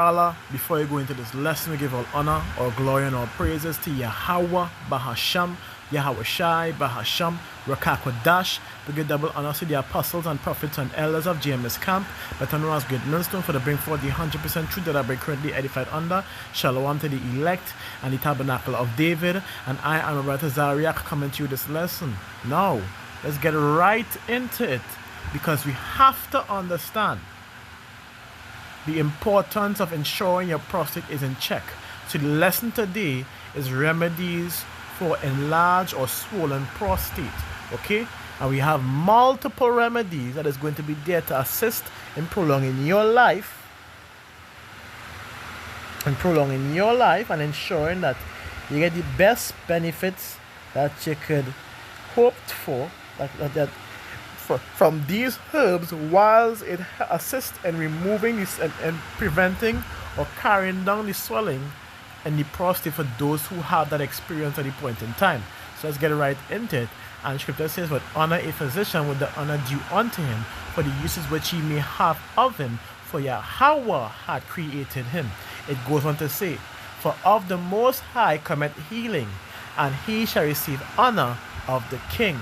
Allah, before you go into this lesson, we give all honor, all glory, and all praises to Yahweh, Bahasham, Yahweh Shai, Bahasham, Rakakwadash. We give double honor to the apostles and prophets and elders of GMS Camp, better known as Great Millstone, for the bring forth the 100% truth that I be currently edified under. Shalom to the elect and the tabernacle of David. And I am a brother Zariak coming to you this lesson. Now, let's get right into it, because we have to understand the importance of ensuring your prostate is in check. So the lesson today is remedies for enlarged or swollen prostate. Okay? And we have multiple remedies that is going to be there to assist in prolonging your life. And ensuring that you get the best benefits that you could hope for, from these herbs, whilst it assists in removing this and preventing or carrying down the swelling in the prostate for those who have that experience at the point in time. So let's get right into it. And Scripture says, "But honor a physician with the honor due unto him, for the uses which he may have of him, for Yahweh had created him." It goes on to say, "For of the Most High cometh healing, and he shall receive honor of the king."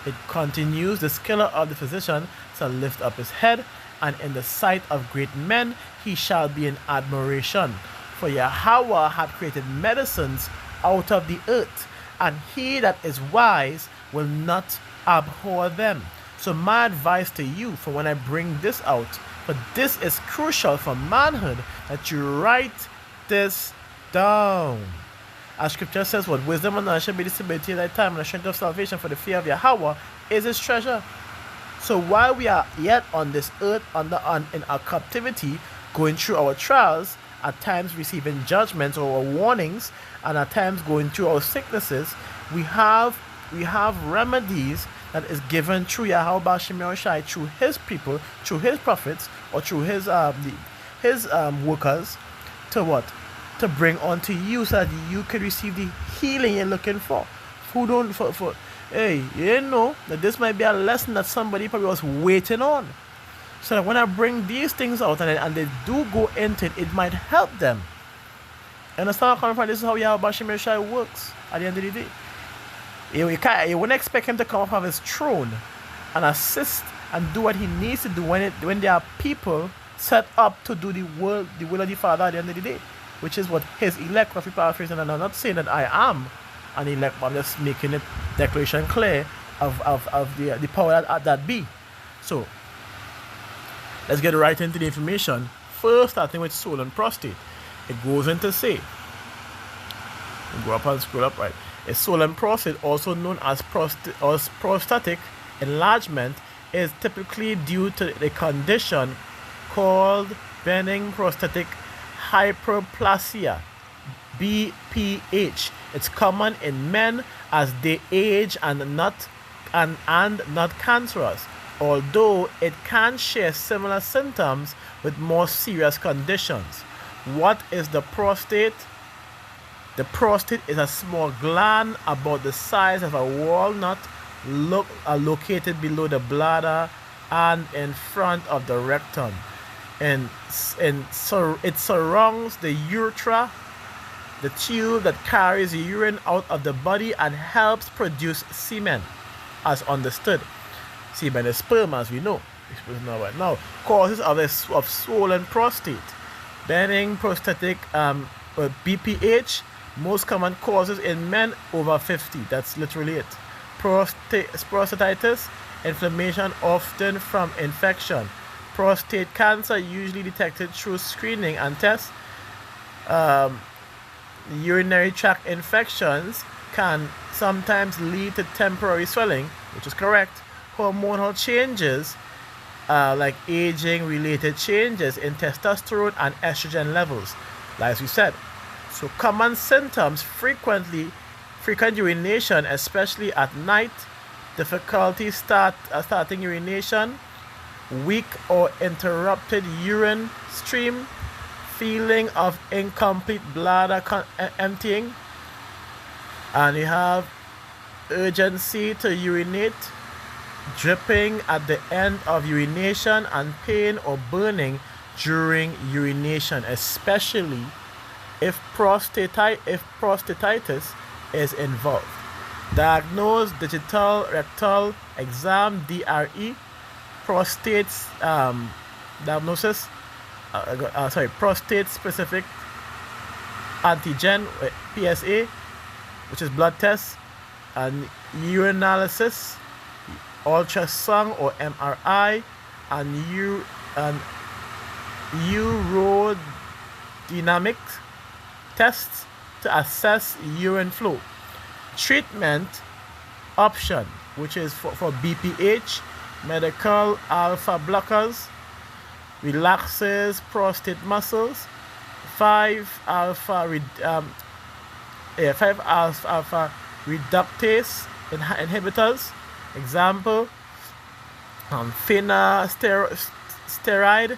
It continues, "The skill of the physician shall lift up his head, and in the sight of great men he shall be in admiration. For Yahweh hath created medicines out of the earth, and he that is wise will not abhor them." So my advice to you for when I bring this out, for this is crucial for manhood, that you write this down. As Scripture says, "What wisdom and knowledge shall be the stability of thy time, and the strength of salvation, for the fear of Yahweh is his treasure." So while we are yet on this earth, in our captivity, going through our trials, at times receiving judgments or warnings, and at times going through our sicknesses, we have remedies that is given through Yahweh Bashim Shai, through his people, through his prophets, or through his workers, to what? To bring onto you, so that you can receive the healing you're looking for. Hey, you know that this might be a lesson that somebody probably was waiting on. So that when I bring these things out and they do go into it, it might help them. Understand what I'm coming from? This is how Yahweh Bashim Shai works at the end of the day. You wouldn't expect him to come up off his throne and assist and do what he needs to do when there are people set up to do the will of the Father at the end of the day, which is what his elect, if we paraphrase, and I'm not saying that I am an elect, but I'm just making the declaration clear of the power that be. So let's get right into the information. First, starting with swollen prostate. It goes in to say, go up and scroll up, right? A swollen prostate, also known as prostatic enlargement, is typically due to a condition called benign prostatic hyperplasia, BPH. It's common in men as they age and not cancerous, although it can share similar symptoms with more serious conditions. What is the prostate? The prostate is a small gland about the size of a walnut, located below the bladder and in front of the rectum. So it surrounds the urethra, the tube that carries the urine out of the body and helps produce semen, as understood. Semen is sperm, as we know. Right now, causes of swollen prostate. Benign prostatic BPH, most common causes in men over 50. That's literally it. Prostatitis, inflammation often from infection. Prostate cancer, usually detected through screening and tests. Urinary tract infections can sometimes lead to temporary swelling, which is correct. Hormonal changes, like aging related changes in testosterone and estrogen levels, like we said. So common symptoms: frequent urination, especially at night, difficulty starting urination, weak or interrupted urine stream, feeling of incomplete bladder emptying, and you have urgency to urinate, dripping at the end of urination, and pain or burning during urination, especially if prostatitis is involved. Diagnose digital rectal exam (DRE), prostate diagnosis. Prostate specific antigen (PSA), which is blood test, and urinalysis, ultrasound or MRI, and urodynamic tests to assess urine flow. Treatment option, which is for BPH, medical alpha blockers, relaxes prostate muscles, 5-alpha reductase inhibitors. Example, finasteride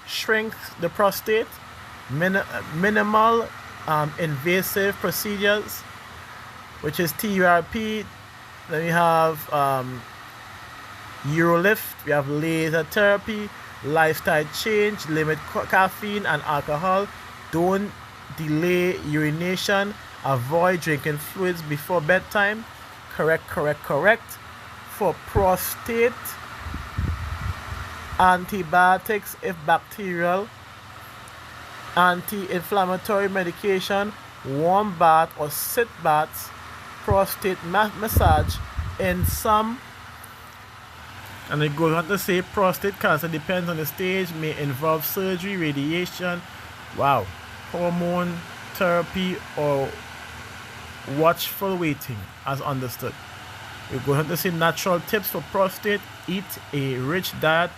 shrinks the prostate. Minimal invasive procedures, which is TURP. Then we have Urolift. We have laser therapy, lifestyle change, limit caffeine and alcohol, don't delay urination, avoid drinking fluids before bedtime. Correct. For prostate, antibiotics if bacterial, anti-inflammatory medication, warm bath or sit baths, prostate massage in some. And it goes on to say prostate cancer depends on the stage, may involve surgery, radiation, hormone therapy, or watchful waiting, as understood. It goes on to say natural tips for prostate: eat a diet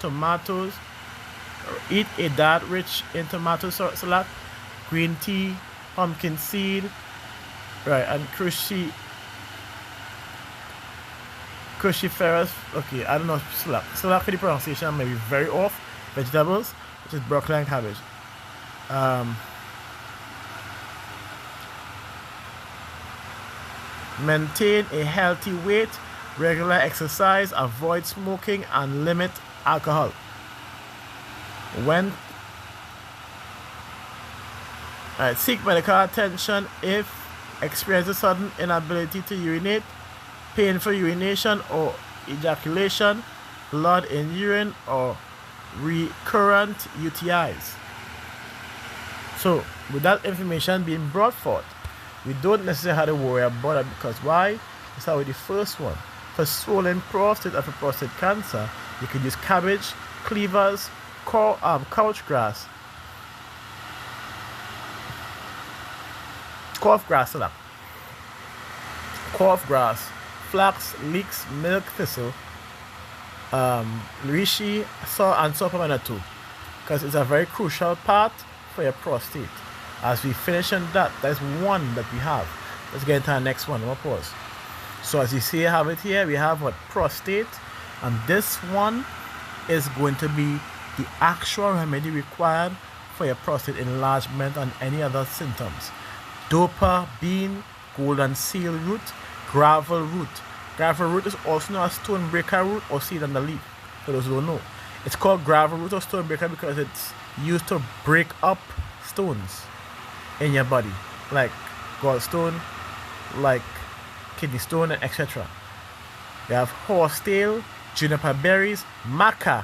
rich in tomato salad, green tea, pumpkin seed, and cruciferous. Okay, I don't know salad for the pronunciation may be very off. Vegetables, which is broccoli and cabbage. Maintain a healthy weight, regular exercise, avoid smoking, and limit alcohol. Seek medical attention if experience a sudden inability to urinate, painful urination or ejaculation, blood in urine, or recurrent UTIs. So, with that information being brought forth, we don't necessarily have to worry about it, because why? It's already the first one. For swollen prostate and for prostate cancer, you can use cabbage, cleavers, couch grass, cough grass, flax, leeks, milk thistle, reishi, and sapamina too, because it's a very crucial part for your prostate. As we finish on that's one that we have. Let's get into our next one. We'll pause. So as you see, I have it here. We have prostate, and this one is going to be the actual remedy required for your prostate enlargement and any other symptoms. Dopa bean, golden seal root, gravel root. Gravel root is also known as stonebreaker root or seed on the leaf, for those who don't know. It's called gravel root or stonebreaker because it's used to break up stones in your body, like gallstone, like kidney stone, and etc. We have horsetail, juniper berries, maca,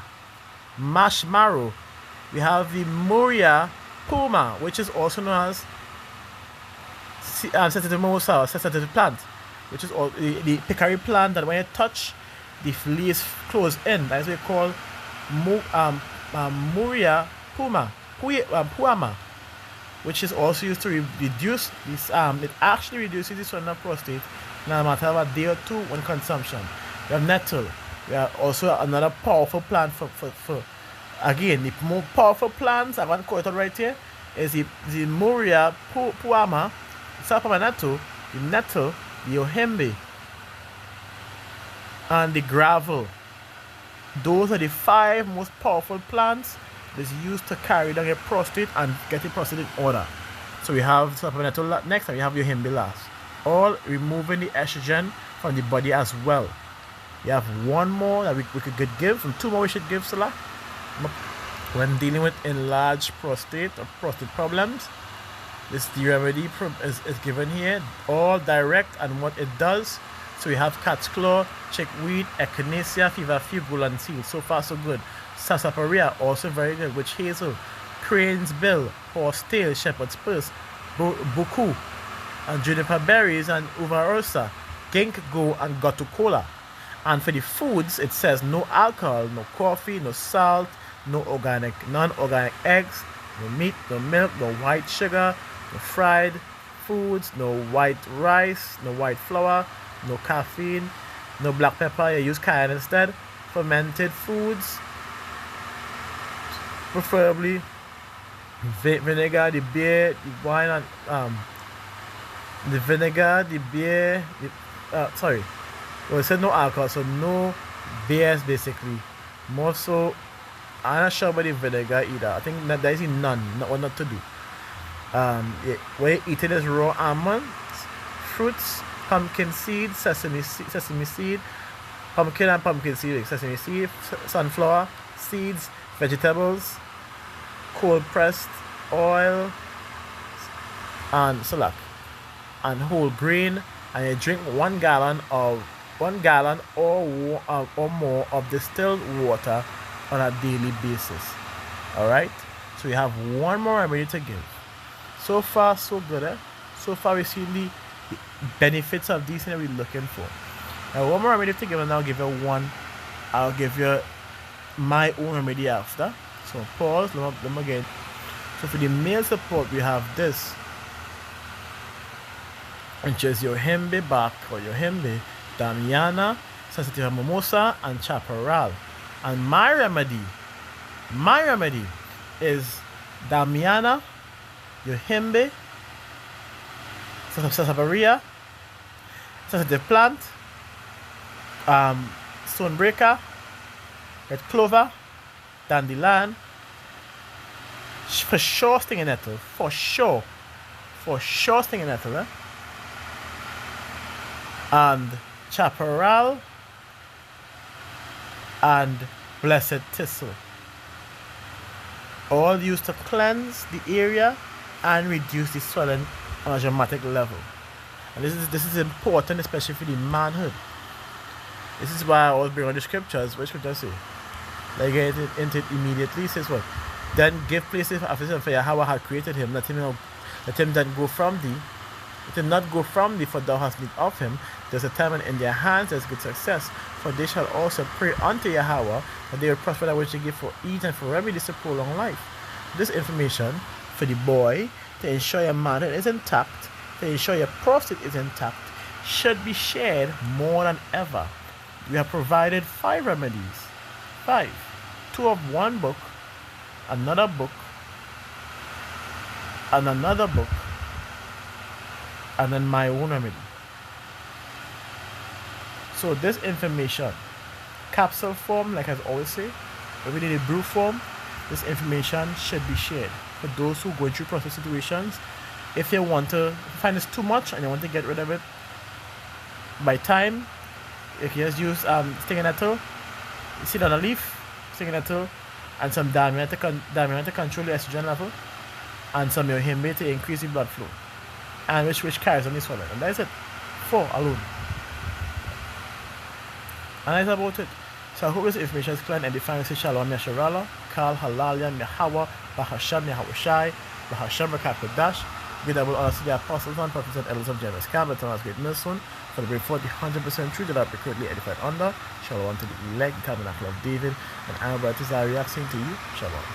marshmallow. We have the Moria puma, which is also known as sensitive plant, which is the pickery plant that when you touch, the leaves close in. That's what we call Moria puama, which is also used to reduce this. It actually reduces the swelling of prostate in a matter of a day or two when consumption. We have nettle. We have also another powerful plant for again, the more powerful plants I haven't quoted right here is the Moria puama, sapamanato, the nettle, the ohembe, and the gravel. Those are the 5 most powerful plants that is used to carry down your prostate and get your prostate in order. So we have sapamanato next, and we have ohembe last. All removing the estrogen from the body as well. We have one more that we could give, and 2 more we should give, Salah. when dealing with enlarged prostate or prostate problems. This the remedy is given here, all direct, and what it does. So we have cat's claw, chickweed, echinacea, feverfew, bull seal. So far so good. Sarsaparilla, also very good. Witch hazel, crane's bill, horsetail, shepherd's purse, buku, and juniper berries, and uva ursa, ginkgo, and gotu-kola. And for the foods, it says no alcohol, no coffee, no salt, non-organic eggs, no meat, no milk, no white sugar, no fried foods, no white rice, no white flour, no caffeine, no black pepper. You use cayenne instead. Fermented foods, preferably vinegar, the beer, the wine, and the vinegar, the beer. Well, it said no alcohol, so no beers basically. More so, I'm not sure about the vinegar either. I think that there is none, not to do. When you eat it as raw almonds, fruits, pumpkin seed, sesame seed, pumpkin and pumpkin seed, sesame seed, sunflower seeds, vegetables, cold pressed oil, and salak, and whole grain, and you drink 1 gallon or more of distilled water on a daily basis. Alright, so we have one more remedy to give. So far so good, eh? So far we see the benefits of these things we're looking for. Now one more remedy to give, and I'll give you my own remedy after. So pause, let me again. So for the male support, we have this, which is your hembe bark or your hembe, damiana, sensitiva mimosa, and chaparral. And my remedy is damiana, your hembe, sarsaparilla, sensitive plant, stonebreaker, red clover, dandelion, for sure stinging nettle, for sure stinging nettle, eh? And chaparral and blessed thistle, all used to cleanse the area and reduce the swelling on a dramatic level. And this is important, especially for the manhood. This is why I always bring on the scriptures. What scripture say? Like get into it immediately. It says what? Then give place to for Yahweh had created him. Let him then go from thee. Let him not go from thee, for thou hast need of him. There's a time when in their hands there's good success. For they shall also pray unto Yahweh, that they will prosper that which they give for eat and for remedies to prolong life. This information for the boy, to ensure your manhood is intact, to ensure your prostate is intact, should be shared more than ever. We have provided 5 remedies. 5. 2 of one book, another book, and another book, and then my own remedy. So this information, capsule form, like I always say, if we need a brew form, this information should be shared for those who go through prostate situations. If you want to find this too much and you want to get rid of it by time, you can just use stinging nettle, seed on a leaf, stinging nettle, and some damiana to control the estrogen level, and some yohimbe to increase the blood flow, and which carries on the swelling. And that's it. 4 alone. And that's about it. So I hope this information is clear and edifying. Say Shalom Yasharala, Kal Halalia, Mehawa, Bahasham, Yahushai, Bahasham, Rakakodash. Give double honor to the apostles and prophets and elders of James Camp, and Thomas Great Millstone, for the brave 100% true that are currently edified under. Shalom to the elect, the tabernacle of David, and I am about to saying to you, Shalom.